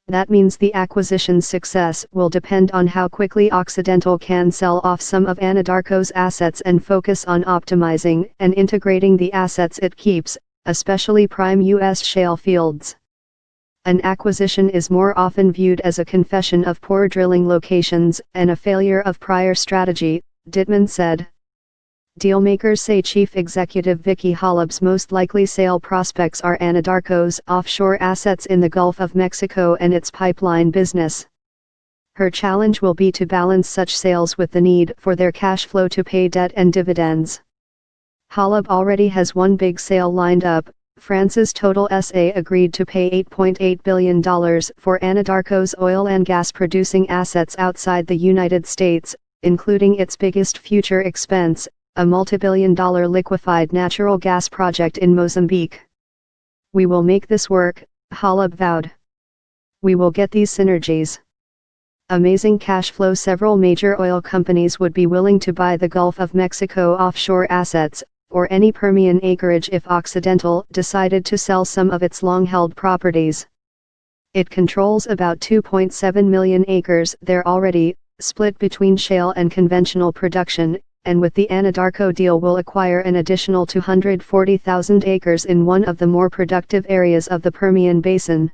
That means the acquisition's success will depend on how quickly Occidental can sell off some of Anadarko's assets and focus on optimizing and integrating the assets it keeps, especially prime U.S. shale fields. An acquisition is more often viewed as a confession of poor drilling locations and a failure of prior strategy, Dittman said. Dealmakers say Chief Executive Vicki Hollub's most likely sale prospects are Anadarko's offshore assets in the Gulf of Mexico and its pipeline business. Her challenge will be to balance such sales with the need for their cash flow to pay debt and dividends. Hollub already has one big sale lined up. France's Total SA agreed to pay $8.8 billion for Anadarko's oil and gas producing assets outside the United States, including its biggest future expense, a multi-billion-dollar liquefied natural gas project in Mozambique. We will make this work, Hollub vowed. We will get these synergies. Amazing cash flow. Several major oil companies would be willing to buy the Gulf of Mexico offshore assets, or any Permian acreage if Occidental decided to sell some of its long-held properties. It controls about 2.7 million acres there already, split between shale and conventional production, and with the Anadarko deal will acquire an additional 240,000 acres in one of the more productive areas of the Permian Basin.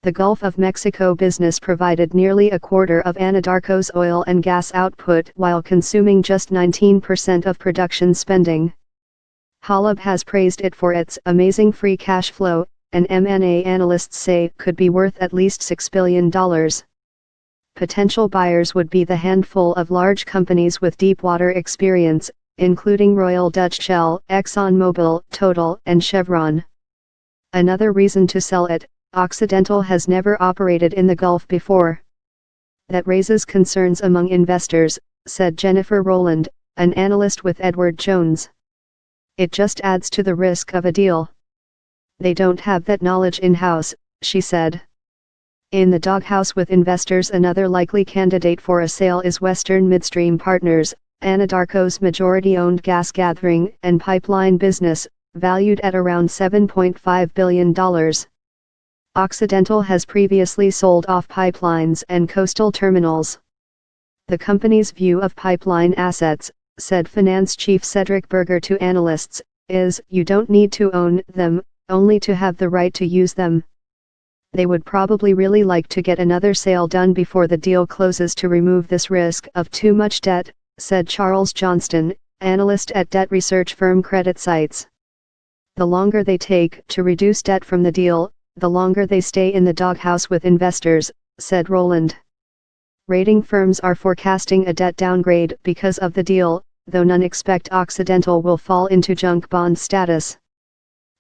The Gulf of Mexico business provided nearly a quarter of Anadarko's oil and gas output while consuming just 19% of production spending. Hollub has praised it for its amazing free cash flow, and M&A analysts say could be worth at least $6 billion. Potential buyers would be the handful of large companies with deep water experience, including Royal Dutch Shell, ExxonMobil, Total, and Chevron. Another reason to sell it, Occidental has never operated in the Gulf before. That raises concerns among investors, said Jennifer Rowland, an analyst with Edward Jones. It just adds to the risk of a deal. They don't have that knowledge in-house, she said. In the doghouse with investors. Another likely candidate for a sale is Western Midstream Partners, Anadarko's majority-owned gas gathering and pipeline business, valued at around $7.5 billion. Occidental has previously sold off pipelines and coastal terminals. The company's view of pipeline assets, said finance chief Cedric Berger to analysts, is, you don't need to own them, only to have the right to use them. They would probably really like to get another sale done before the deal closes to remove this risk of too much debt, said Charles Johnston, analyst at debt research firm Credit Sites. The longer they take to reduce debt from the deal, the longer they stay in the doghouse with investors, said Rowland. Rating firms are forecasting a debt downgrade because of the deal, though none expect Occidental will fall into junk bond status.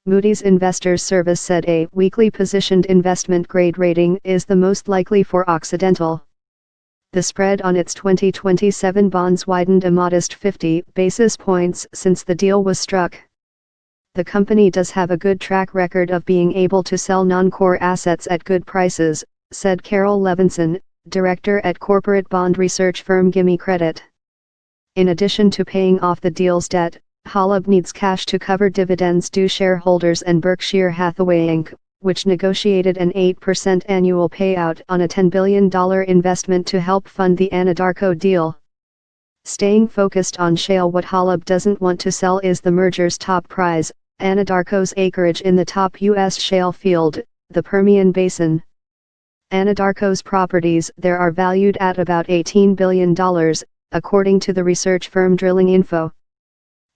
Moody's Investors Service said a weakly positioned investment grade rating is the most likely for Occidental. The spread on its 2027 bonds widened a modest 50 basis points since the deal was struck. The company does have a good track record of being able to sell non-core assets at good prices, said Carol Levinson, director at corporate bond research firm Gimme Credit. In addition to paying off the deal's debt, Hollub needs cash to cover dividends due shareholders and Berkshire Hathaway Inc., which negotiated an 8% annual payout on a $10 billion investment to help fund the Anadarko deal. Staying focused on shale. What Hollub doesn't want to sell is the merger's top prize, Anadarko's acreage in the top U.S. shale field, the Permian Basin. Anadarko's properties there are valued at about $18 billion, according to the research firm Drilling Info.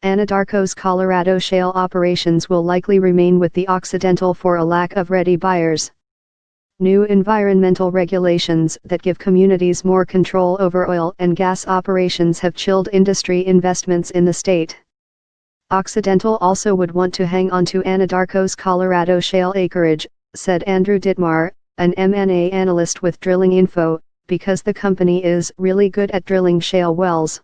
Anadarko's Colorado shale operations will likely remain with the Occidental for a lack of ready buyers. New environmental regulations that give communities more control over oil and gas operations have chilled industry investments in the state. Occidental also would want to hang on to Anadarko's Colorado shale acreage, said Andrew Dittmar, an M&A analyst with Drilling Info, because the company is really good at drilling shale wells.